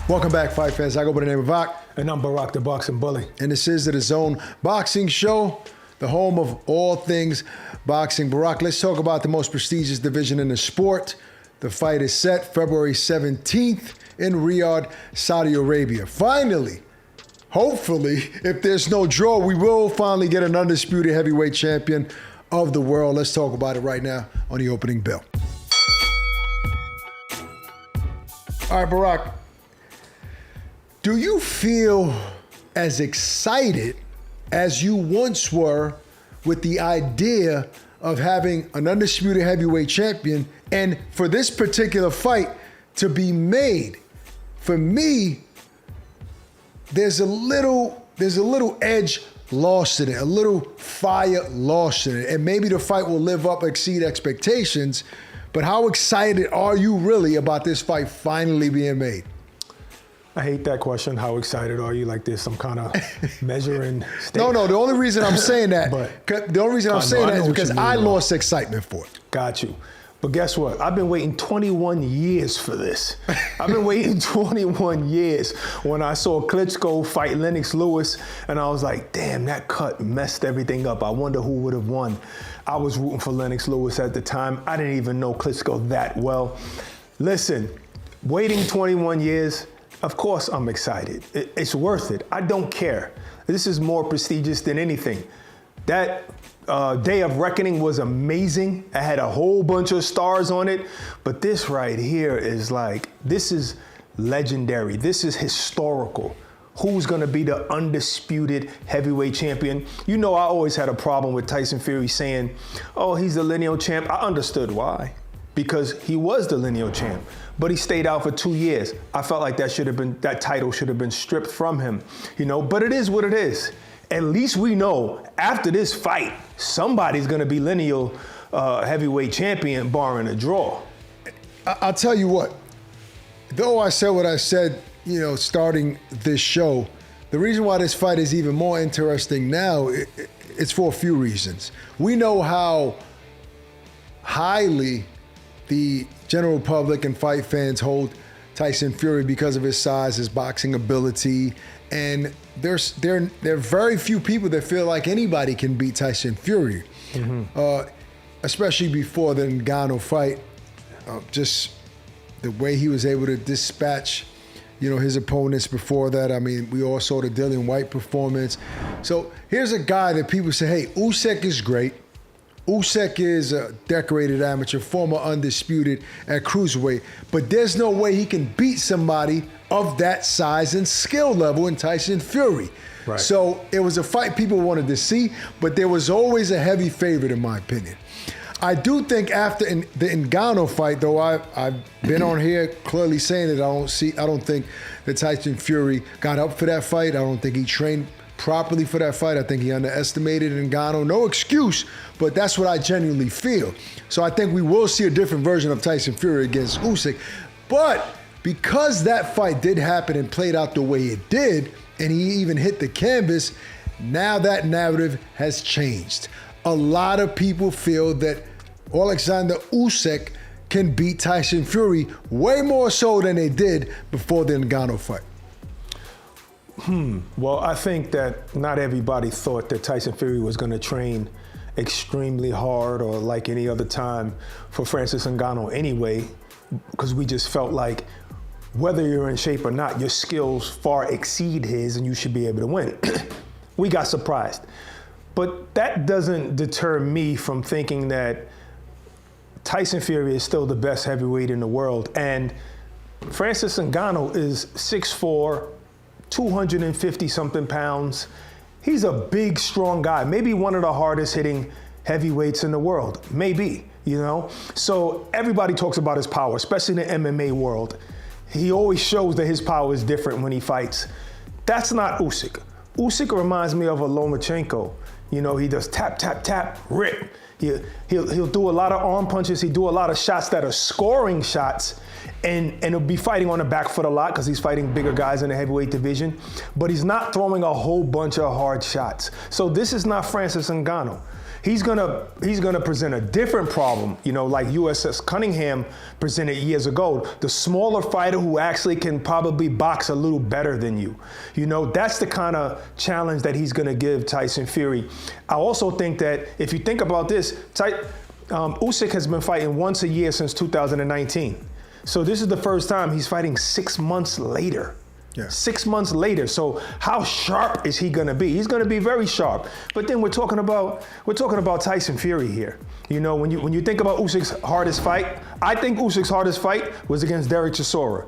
Welcome back, fight fans. I go by the name of Barak. And I'm Barak, the boxing bully. And this is the DAZN Boxing Show, the home of all things boxing. Barak, let's talk about the most prestigious division in the sport. The fight is set February 17th in Riyadh, Saudi Arabia. Finally, hopefully, if there's no draw, we will finally get an undisputed heavyweight champion of the world. Let's talk about it right now on the opening bell. All right, Barak. Do you feel as excited as you once were with the idea of having an undisputed heavyweight champion and for this particular fight to be made? For me, there's a little edge lost in it, a little fire lost in it, and maybe the fight will exceed expectations, but how excited are you really about this fight finally being made? I hate that question. How excited are you? Like there's some kind of measuring stick. No. The only reason I'm saying that, is because I lost excitement for it. Got you. But guess what? I've been waiting 21 years for this. I've been waiting 21 years when I saw Klitschko fight Lennox Lewis, and I was like, damn, that cut messed everything up. I wonder who would have won. I was rooting for Lennox Lewis at the time. I didn't even know Klitschko that well. Listen, waiting 21 years, of course I'm excited. It's worth it. I don't care. This is more prestigious than anything. That Day of Reckoning was amazing. I had a whole bunch of stars on it, but this right here is this is legendary. This is historical. Who's gonna be the undisputed heavyweight champion? You know, I always had a problem with Tyson Fury saying, oh, he's the lineal champ. I understood why, because he was the lineal champ, but he stayed out for 2 years. I felt like that title should have been stripped from him, but it is what it is. At least we know after this fight, somebody's gonna be lineal heavyweight champion barring a draw. I'll tell you what, though I said what I said, starting this show, the reason why this fight is even more interesting now, it's for a few reasons. We know how highly the general public and fight fans hold Tyson Fury because of his size, his boxing ability, and there are very few people that feel like anybody can beat Tyson Fury, especially before the Ngannou fight. Just the way he was able to dispatch, his opponents before that. I mean, we all saw the Dillian White performance. So here's a guy that people say, hey, Usyk is great. Usyk is a decorated amateur, former undisputed at cruiserweight, but there's no way he can beat somebody of that size and skill level in Tyson Fury. Right. So it was a fight people wanted to see, but there was always a heavy favorite in my opinion. I do think after the Ngannou fight, though, I've been on here clearly saying that I don't think that Tyson Fury got up for that fight. I don't think he trained properly for that fight. I think he underestimated Ngannou. No excuse, but that's what I genuinely feel. So I think we will see a different version of Tyson Fury against Usyk. But because that fight did happen and played out the way it did, and he even hit the canvas, now that narrative has changed. A lot of people feel that Oleksandr Usyk can beat Tyson Fury way more so than they did before the Ngannou fight. Well, I think that not everybody thought that Tyson Fury was going to train extremely hard or like any other time for Francis Ngannou anyway, because we just felt like whether you're in shape or not, your skills far exceed his and you should be able to win. We got surprised. But that doesn't deter me from thinking that Tyson Fury is still the best heavyweight in the world. And Francis Ngannou is 6'4", 250-something pounds. He's a big, strong guy. Maybe one of the hardest hitting heavyweights in the world. Maybe, So everybody talks about his power, especially in the MMA world. He always shows that his power is different when he fights. That's not Usyk. Usyk reminds me of a Lomachenko. He does tap, tap, tap, rip. He'll do a lot of arm punches. He'll do a lot of shots that are scoring shots, and he'll be fighting on the back foot a lot because he's fighting bigger guys in the heavyweight division, but he's not throwing a whole bunch of hard shots. So this is not Francis Ngannou. he's gonna present a different problem, like USS Cunningham presented years ago. The smaller fighter who actually can probably box a little better than you. That's the kind of challenge that he's gonna give Tyson Fury. I also think that if you think about this, Usyk has been fighting once a year since 2019. So this is the first time he's fighting 6 months later. Yeah. 6 months later. So how sharp is he gonna be? He's gonna be very sharp. But then we're talking about Tyson Fury here. When you think about Usyk's hardest fight, I think Usyk's hardest fight was against Derek Chisora.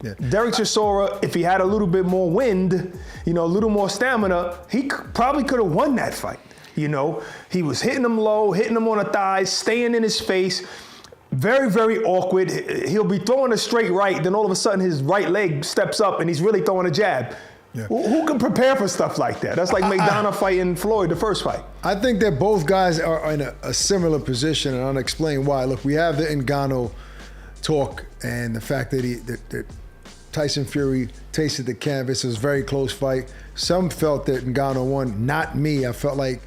Yeah. Derek Chisora, if he had a little bit more wind, a little more stamina, he probably could have won that fight. He was hitting him low, hitting him on the thighs, staying in his face. Very, very awkward. He'll be throwing a straight right, then all of a sudden his right leg steps up and he's really throwing a jab. Yeah. Who can prepare for stuff like that? That's like McDonough fighting Floyd, the first fight. I think that both guys are in a similar position, and I'll explain why. Look, we have the Ngannou talk and the fact that that Tyson Fury tasted the canvas. It was a very close fight. Some felt that Ngannou won, not me. I felt like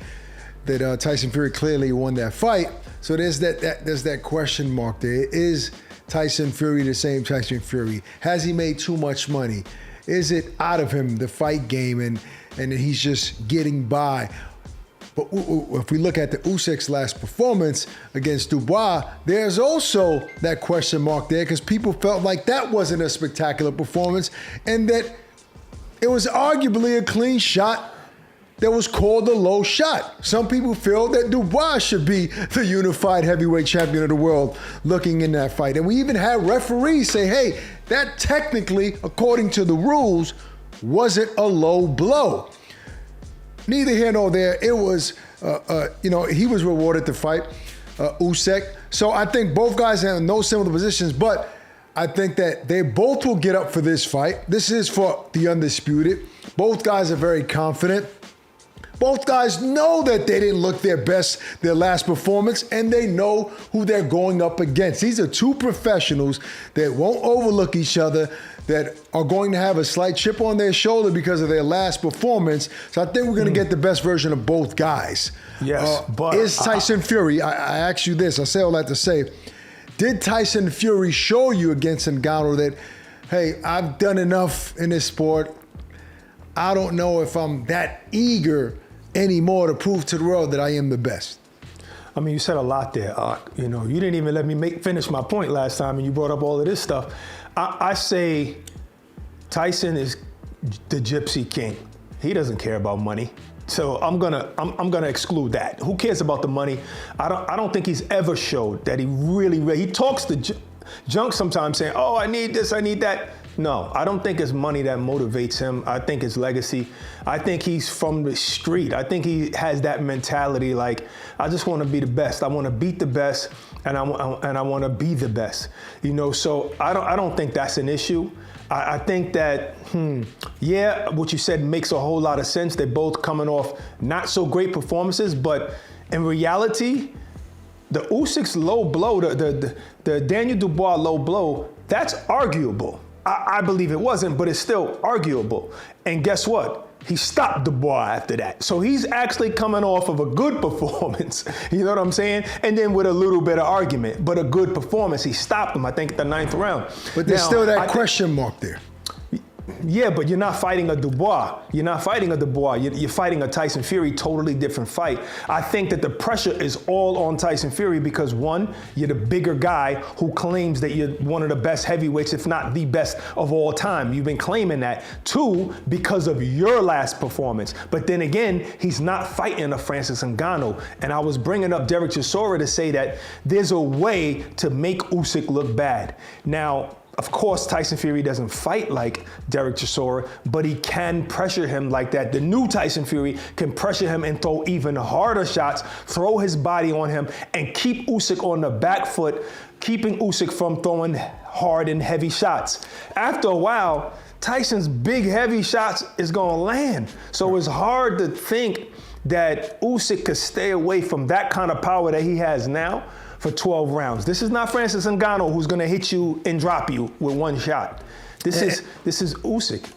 that Tyson Fury clearly won that fight. So there's that question mark there. Is Tyson Fury the same Tyson Fury? Has he made too much money? Is it out of him, the fight game, and he's just getting by? But if we look at the Usyk's last performance against Dubois, there's also that question mark there because people felt like that wasn't a spectacular performance and that it was arguably a clean shot that was called a low shot. Some people feel that Dubois should be the unified heavyweight champion of the world looking in that fight. And we even had referees say, hey, that technically, according to the rules, wasn't a low blow. Neither here nor there. It was, he was rewarded to fight Usyk. So I think both guys are in no similar positions, but I think that they both will get up for this fight. This is for the undisputed. Both guys are very confident. Both guys know that they didn't look their best their last performance, and they know who they're going up against. These are two professionals that won't overlook each other, that are going to have a slight chip on their shoulder because of their last performance. So I think we're going to get the best version of both guys. Yes, but is Tyson Fury, I ask you this, I say all that to say, did Tyson Fury show you against Ngannou that, hey, I've done enough in this sport. I don't know if I'm that eager anymore to prove to the world that I am the best? I mean, you said a lot there. You didn't even let me finish my point last time, and you brought up all of this stuff. I say Tyson is the Gypsy King. He doesn't care about money, so I'm gonna exclude that. Who cares about the money? I don't think he's ever showed that he talks the junk sometimes, saying, "Oh, I need this, I need that." No, I don't think it's money that motivates him. I think it's legacy. I think he's from the street. I think he has that mentality like, I just want to be the best. I want to beat the best, and I want to be the best. So I don't think that's an issue. I think that, what you said makes a whole lot of sense. They're both coming off not so great performances, but in reality, the Usyk's low blow, the Daniel Dubois low blow, that's arguable. I believe it wasn't, but it's still arguable. And guess what? He stopped Dubois after that. So he's actually coming off of a good performance. You know what I'm saying? And then with a little bit of argument, but a good performance. He stopped him, I think, at the 9th round. But there's still that question mark there. Yeah, but you're not fighting a Dubois. You're not fighting a Dubois. You're fighting a Tyson Fury, totally different fight. I think that the pressure is all on Tyson Fury because, one, you're the bigger guy who claims that you're one of the best heavyweights, if not the best of all time. You've been claiming that. Two, because of your last performance. But then again, he's not fighting a Francis Ngannou. And I was bringing up Derek Chisora to say that there's a way to make Usyk look bad. Now, of course, Tyson Fury doesn't fight like Derek Chisora, but he can pressure him like that. The new Tyson Fury can pressure him and throw even harder shots, throw his body on him, and keep Usyk on the back foot, keeping Usyk from throwing hard and heavy shots. After a while, Tyson's big, heavy shots is going to land. So it's hard to think that Usyk could stay away from that kind of power that he has now for 12 rounds. This is not Francis Ngannou who's going to hit you and drop you with one shot. This is Usyk.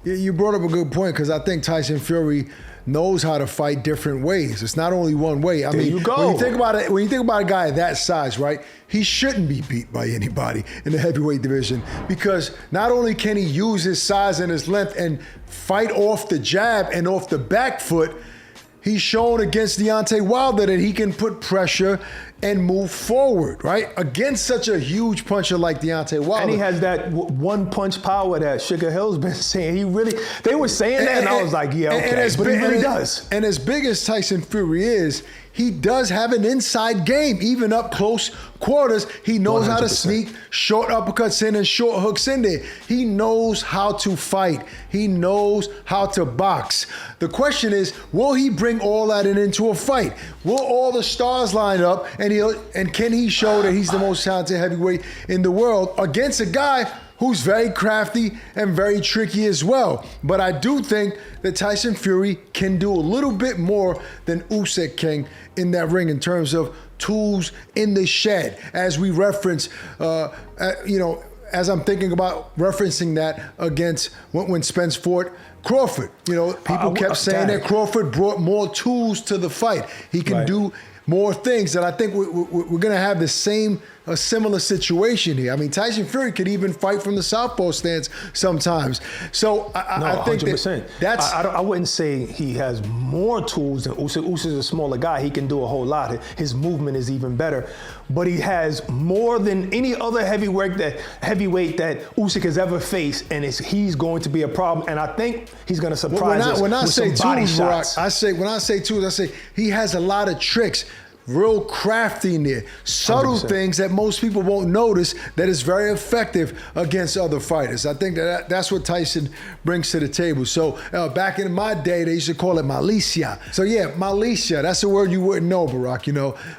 You brought up a good point because I think Tyson Fury knows how to fight different ways. It's not only one way. I mean, you go. when you think about a guy that size, right? He shouldn't be beat by anybody in the heavyweight division because not only can he use his size and his length and fight off the jab and off the back foot, he's shown against Deontay Wilder that he can put pressure and move forward, right? Against such a huge puncher like Deontay Wilder. And he has that one punch power that Sugar Hill's been saying. They were saying that, and I was like, yeah, okay. But he really does. And as big as Tyson Fury is, he does have an inside game, even up close quarters. He knows 100%. How to sneak short uppercuts in and short hooks in there. He knows how to fight. He knows how to box. The question is, will he bring all that into a fight? Will all the stars line up and can he show that he's the most talented heavyweight in the world against a guy who's very crafty and very tricky as well? But I do think that Tyson Fury can do a little bit more than Usyk can in that ring in terms of tools in the shed, as we reference, as I'm thinking about referencing that against when Spence fought Crawford. People kept saying that Crawford brought more tools to the fight. He can do more things, and I think we're going to have a similar situation here. I mean, Tyson Fury could even fight from the southpaw stance sometimes. So I think 100%. That's. I wouldn't say he has more tools than Usyk. Usyk is a smaller guy. He can do a whole lot. His movement is even better. But he has more than any other heavyweight that Usyk has ever faced, and he's going to be a problem. And I think he's going to surprise us with some body shots. When I say tools, I say he has a lot of tricks. Real crafty in there. Subtle 100%. Things that most people won't notice that is very effective against other fighters. I think that's what Tyson brings to the table. So back in my day, they used to call it malicia. So yeah, malicia, that's a word you wouldn't know, Barak,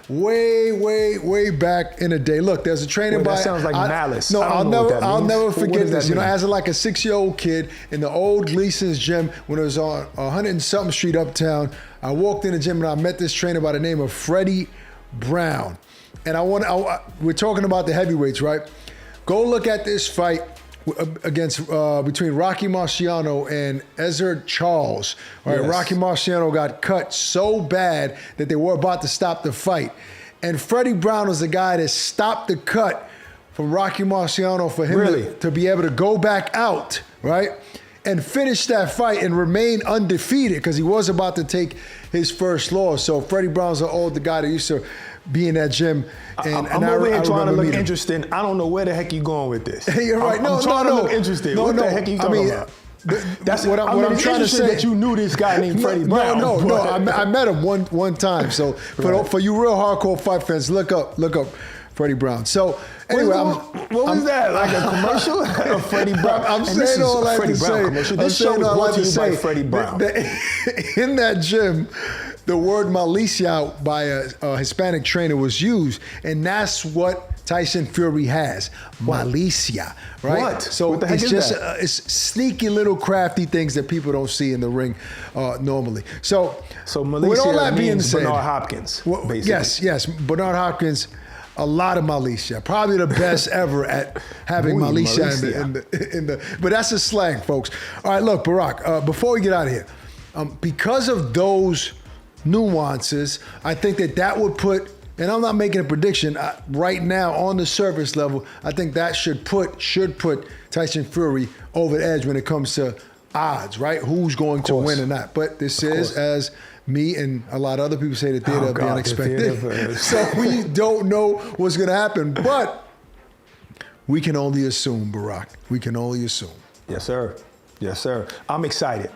way back in the day. Look, there's a trainer that sounds like malice. No, I'll never forget this. Mean? As like a 6-year-old kid in the old Gleason's gym when it was on 100 and something street uptown, I walked in the gym and I met this trainer by the name of Freddie Brown. And we're talking about the heavyweights, right? Go look at this fight between Rocky Marciano and Ezzard Charles. Right? Yes. Rocky Marciano got cut so bad that they were about to stop the fight. And Freddie Brown was the guy that stopped the cut from Rocky Marciano for him to be able to go back out, right? And finish that fight and remain undefeated because he was about to take his first loss. So Freddie Brown's the guy that used to be in that gym. And I'm over here trying to look interesting. I don't know where the heck you're going with this. You're right. I'm trying to look interesting. What the heck are you talking about? That's what I'm trying to say. That you knew this guy named Freddie Brown. No. I met him one time. So for you real hardcore fight fans, look up Freddie Brown. So anyway, what was that? Like a commercial of Freddie Brown? I'm saying all that to say. This show is brought to you by Freddie Brown. In that gym, the word malicia by a Hispanic trainer was used, and that's what Tyson Fury has. Malicia, right? What? So what the heck it's just it's sneaky little crafty things that people don't see in the ring normally. So malicia with all that being said, Bernard Hopkins, basically. Yes, Bernard Hopkins. A lot of malicia, probably the best ever at having malicia in the. But that's a slang, folks. All right, look, Barak. Before we get out of here, because of those nuances, I think that would put. And I'm not making a prediction right now on the surface level. I think that should put Tyson Fury over the edge when it comes to odds, right? Who's going to win or not? But this is as me and a lot of other people say, the theater of the unexpected. So we don't know what's going to happen, but we can only assume, Barak. We can only assume. Yes, sir. Yes, sir. I'm excited.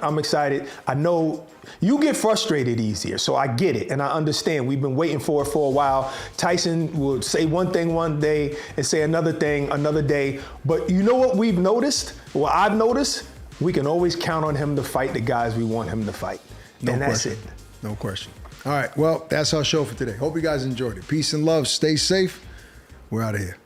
I know you get frustrated easier, so I get it, and I understand. We've been waiting for it for a while. Tyson will say one thing one day and say another thing another day. But you know what we've noticed? What I've noticed? We can always count on him to fight the guys we want him to fight. And that's it. No question. All right, well, that's our show for today. Hope you guys enjoyed it. Peace and love. Stay safe. We're out of here.